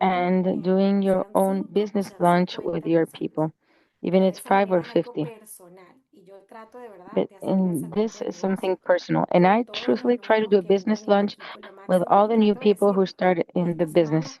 and doing your own business lunch with your people, even it's 5 or 50. But and this is something personal. And I truthfully try to do a business lunch with all the new people who start in the business.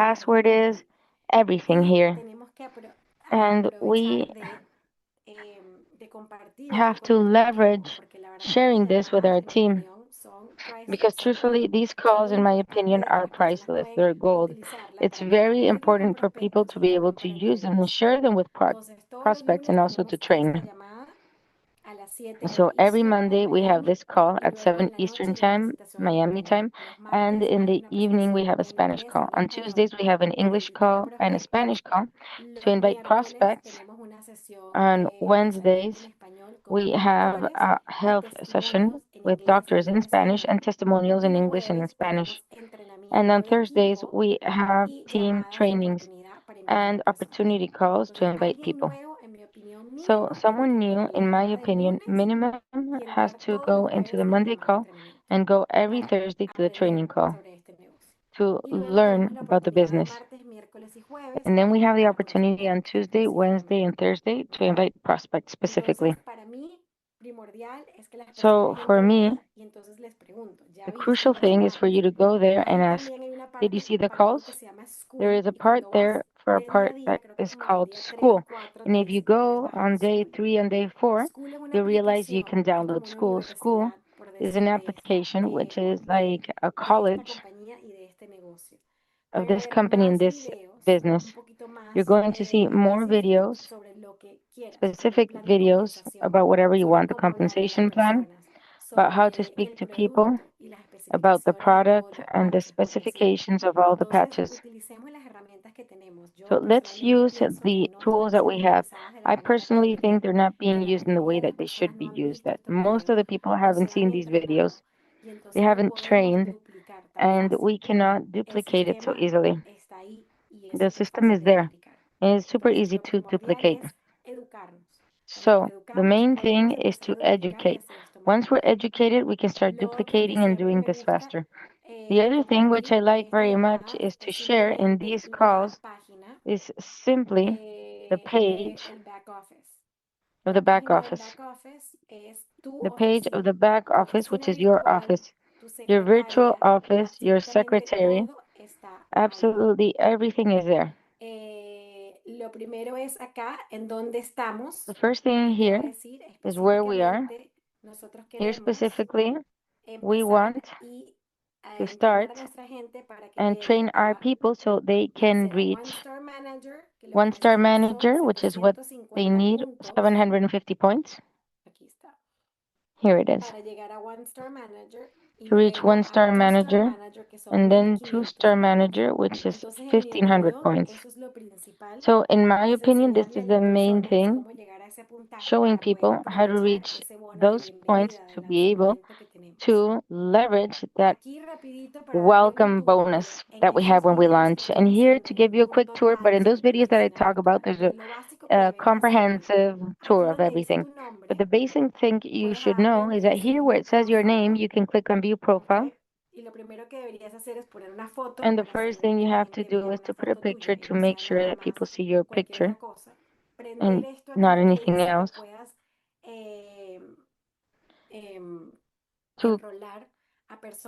password is, imagínate. everything Y here. tenemos que And aprovechar we de compartir esto have con to nuestro equipo, leverage porque la verdad es que las sharing this with llamadas, our en mi team. opinión, son Because truthfully, these calls, in my opinion, are priceless. They're gold. It's very important for people to be able to use them and share them with prospects and also to train. So every Monday we have this call at 7 Eastern Time, Miami time, and in the evening we have a Spanish call. On Tuesdays we have an English call and a Spanish call to invite prospects. On Wednesdays we have a health session with doctors in Spanish and testimonials in English and in Spanish. And on Thursdays we have team trainings and opportunity calls to invite people. So someone new, in my opinion, minimum has to go into the Monday call and go every Thursday to the training call to learn about the business. And then we have the opportunity on Tuesday, Wednesday, and Thursday to invite prospects specifically. So for me, the crucial thing is for you to go there and ask, did you see the calls? There is a part there for a part that is called school. And if you go on day 3 and day 4, you'll realize you can download school. School is an application which is like a college of this company and this business. You're going to see more videos, specific videos about whatever you want, the compensation plan, about how to speak to people, about the product and the specifications of all the patches. So let's use the tools that we have. I personally think they're not being used in the way that they should be used, that most of the people haven't seen these videos, they haven't trained, and we cannot duplicate it so easily. The system is there, and it's super easy to duplicate. So the main thing is to educate. Once we're educated, we can start duplicating and doing this faster. The other thing which I like very much is to share in these calls is simply the page of the back office. The page of the back office, which is your office, your virtual office, your secretary, absolutely everything is there. The first thing here is where we are. Here specifically, we want to start and train our people so they can reach one-star manager, which is what they need, 750 points. Here it is. To reach one-star manager, and then two-star manager, which is 1,500 points. So in my opinion, this is the main thing, showing people how to reach those points to be able to leverage that welcome bonus that we have when we launch. And here to give you a quick tour, but in those videos that I talk about, there's a comprehensive tour of everything. But the basic thing you should know is that here where it says your name, you can click on view profile. And the first thing you have to do is to put a picture to make sure that people see your picture and not anything else. To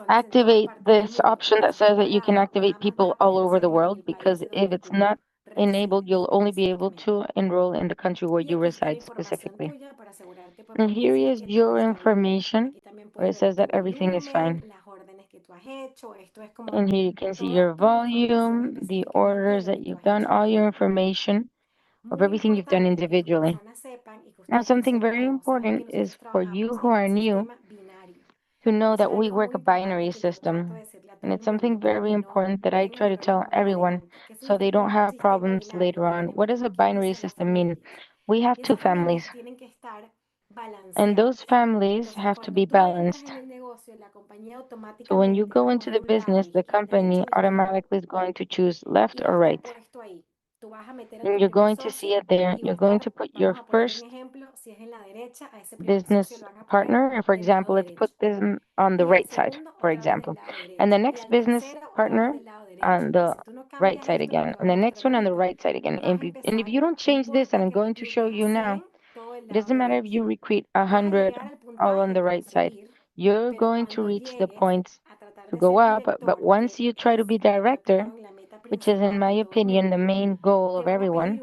activate this option that says that you can activate people all over the world, because if it's not enabled, you'll only be able to enroll in the country where you reside specifically. And here is your information where it says that everything is fine. And here you can see your volume, the orders that you've done, all your information of everything you've done individually. Now, something very important is for you who are new to know that we work a binary system. And it's something very important that I try to tell everyone so they don't have problems later on. What does a binary system mean? We have two families, and those families have to be balanced. So when you go into the business, the company automatically is going to choose left or right. And you're going to see it there. You're going to put your first business partner, and for example, let's put this on the right side, for example, and the next business partner on the right side again, and the next one on the right side again. And if you don't change this, and I'm going to show you now, it doesn't matter if you recruit 100 all on the right side, you're going to reach the points to go up. But once you try to be director, which is, in my opinion, the main goal of everyone,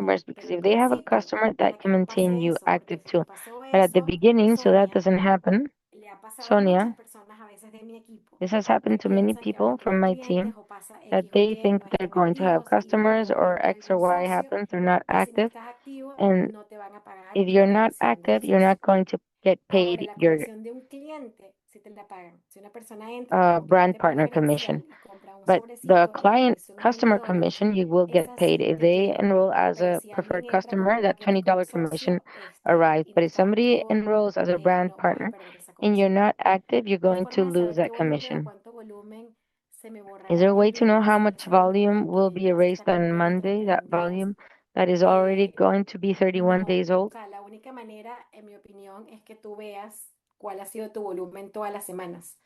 customers, because pero al if they have a principio, customer, that para que can no maintain pase you eso, porque active si me too. pasó But at the eso, beginning, so that Sonia, doesn't happen, le ha pasado a muchas Sonia, personas a veces de mi equipo this has que happened to many piensan que van people a from tener my clientes team o pasa that X o they Y, think no they're están going to have activos y luego customers or viene X or algún Y socio happens, they're not y si no active. estás activo And no te van a pagar if la you're not comisión del active, you're socio. not going to get Ahora, paid la your comisión de un cliente, si te la pagan. Si una persona entra como brand cliente partner commission. preferencial y compra un But the sobrecito y la client comisión es customer $20, commission, you will get esa paid. sí If te they queda. enroll as Pero a si alguien preferred entra con customer, un that paquete como $20 commission socio, arrives. y no But if está somebody activo, enrolls as a brand no vas a partner perder esa and you're comisión. not active, you're La going to forma de lose saber qué that volumen o commission. cuánto volumen se me Is borrará there a en el way to know how lunes much es sabiendo que volume el will be cliente ya erased está on cumpliendo Monday, 31 that días. volume that is already Eh, going to be 31 no, days o old? sea, la única manera, en mi opinión, es que tú veas cuál ha sido tu volumen todas las semanas.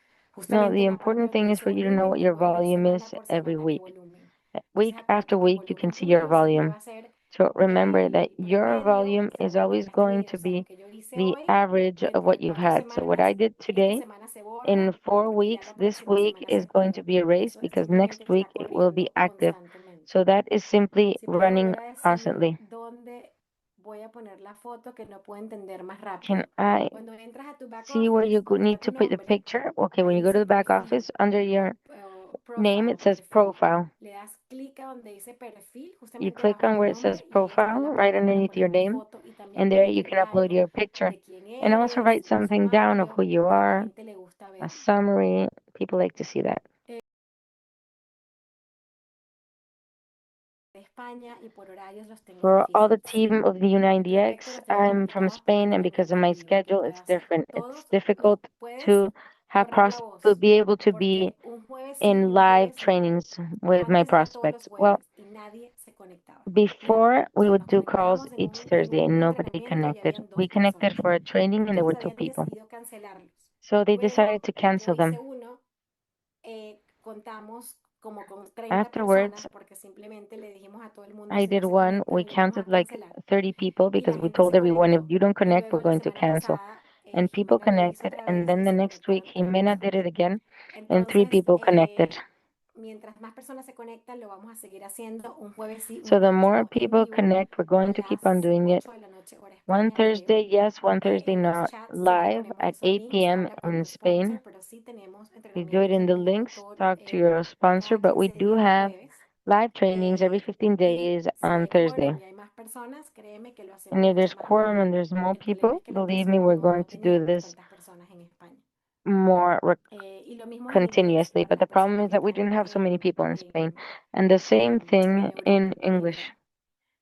No, Justamente the en la parte important donde thing is dice for you to know volumen, what tú your puedes ver volume is por every semana qué week. volumen. Entonces, Week after acuérdate que el week, you can volumen see your tuyo siempre va volume. a ser So remember that el your promedio, volume o sea, is bueno, always este going mes, to o sea, lo be que yo hice the hoy, average of dentro what de you've cuatro had. So what I semanas, did esta today semana se borra in 4 weeks, porque ya la this próxima week semana se is going to activa. be erased Eso because simplemente next week está it will be corriendo active. constantemente. So that is simply Si puedes running volver a decir constantly. dónde voy a poner la foto que no puedo entender más Can rápido. I Cuando entras a tu back see where office, you donde está need tu to put the nombre, picture? Okay, when ahí you go to dice the back perfil office, under your o name, profile, it says perfil. profile. Le das clic a donde dice perfil, You justamente click abajo de on tu where it says nombre, y ahí está profile la right parte para underneath your poner tu name, foto y también and there puedes you can escribir upload algo your picture de quién and also eres, write un something down of sumario who you que a la are, gente le gusta a ver. summary. People like to see that. De España y por horarios los tengo For all the difíciles. team of the Creo que esto U90X, lo tengo I'm from complicadas para Spain, que and lo veas because of my rápido, que schedule, it's puedas different. It's todos los difficult puedes to have correr la to voz, be able to be porque un jueves sí in y un live jueves no. trainings with my Antes era todos los prospects. Well, jueves y nadie se conectaba. Nada. before O we sea, would nos do calls conectábamos each en Thursday un and nobody entrenamiento y connected. habían We dos connected personas. for a training and there were Entonces two habían people. decidido cancelarlos. So they Luego decided to yo cancel hice them. uno, contamos como con 30 Afterwards, personas porque simplemente le dijimos a todo el mundo I si no did se one. We conectan los vamos counted a like cancelar. 30 people Y la because we gente told se everyone if conectó. you don't Y connect, we're luego la going to semana cancel. pasada And people Jimena lo hizo connected, otra and vez then y the se next week, conectaron 30 Jimena did personas. it again, and three Entonces, people connected. mientras más personas se conectan, lo vamos a seguir haciendo un jueves sí, un So the jueves more no, en people vivo connect, we're a going to keep on las doing it. 8 de la noche, hora One España, creo. Thursday, yes, one Thursday, En los not. chats siempre Live ponemos at esos 8 links, p.m. habla con in tu Spain. sponsor, pero sí tenemos We do it entrenamientos in the en vivo links, talk to your sponsor, cada but we 15 do días los have jueves. live trainings every 15 Y days si on hay Thursday. quórum y hay más personas, créeme que lo And hacemos if mucho there's más quorum rápido. and there's more El problema people, es que el año believe me, pasado we're going no to do teníamos this tantas personas en España. more Y lo mismo es en inglés continuously. para But las the problem personas is que that we están didn't have so many people in Spain. And the same en thing in Europa en English general.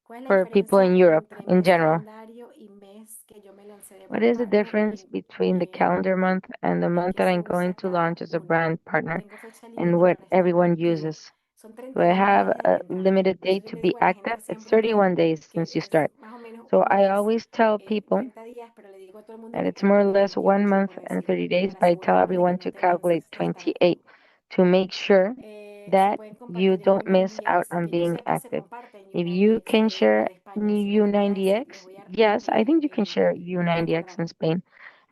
¿Cuál es la for people diferencia in Europe entre in mes general. calendario y mes que yo me lancé de What brand is the partner difference between the calendar month and the en month qué that se I'm going usa to cada launch as a uno? brand partner Tengo fecha and límite what para estar everyone activo. uses? Son Do I 31 have días desde a que entraste. limited Por eso date yo to le be digo a la active? gente It's siempre 31 days since you que es start. más o menos So un I mes, always tell people 30 días, pero le digo a todo el mundo that que it's more or calcule less 1 28, month por and decir, 30 days, para but I tell asegurarnos de que everyone no to te calculate lances sin estar 28 activo. to make sure Si that pueden you compartir el don't miss out U90X, on que yo being sé que se active. comparte en If you U90X, can pero digo para share España, si les voy a decir, les U90X, voy a yes, I think you can share U90X recordar. in Spain.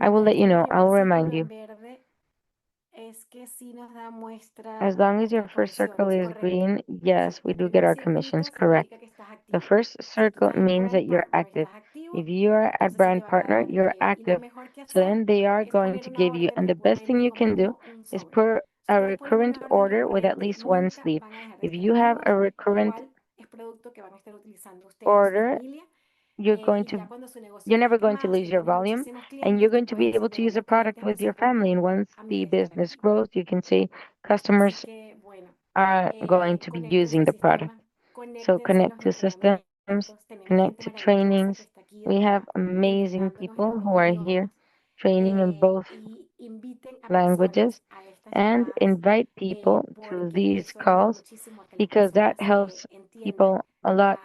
I will Mientras let está you en el know. I primer will remind círculo you. en verde, es que sí nos da As long as your nuestras first circle comisiones, is ¿correcto? green, Sí, yes, we el do get primer our commissions, circulito correct. significa que estás The activo. first Si tú circle estás en means that Brand you're Partner, active. estás activo, If you are at entonces se te brand va a partner, dar, you're y lo active. mejor que So hacer then they are es going poner to una give you, orden and the best thing recurrente you como can do mínimo un is sobre. put Si a ustedes ponen recurrent una orden order with at recurrente, least one nunca sleeve. van a dejar de If estar you have activos, a recurrent igual es producto que van a estar utilizando ustedes, su order, familia, you're going y to ya cuando su negocio you're never crezca going to más lose y your tienes volume, muchísimos and you're clientes, tú going to puedes be decir, able to bueno, use the los product clientes me with your family. soportan And once a mi the business descarga. grows, you can say Así customers que, bueno, are going to be conéctense using al the product. sistema, So conéctense a connect los to systems, entrenamientos. Tenemos connect gente to maravillosa que trainings. está aquí We have detrás amazing entrenándonos en people los who dos are here idiomas. training in both Y inviten a languages personas a estas and llamadas invite people to porque these eso ayuda calls muchísimo a que las because that personas helps entiendan people a lot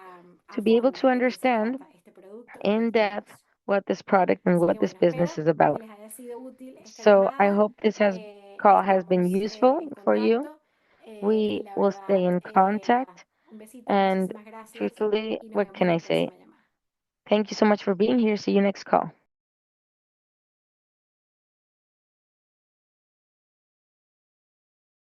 a to be able fondo to de qué se understand trata este producto y in este depth negocio. what this product and Así what que this bueno, business espero is que about. les haya sido útil esta So I llamada. hope this has call has been Estamos useful en for you. contacto y We la will stay verdad, in nada, contact. un besito, And muchísimas gracias truthfully, y nos what vemos can en I la say? próxima llamada. Thank you so much for being here. See you next call.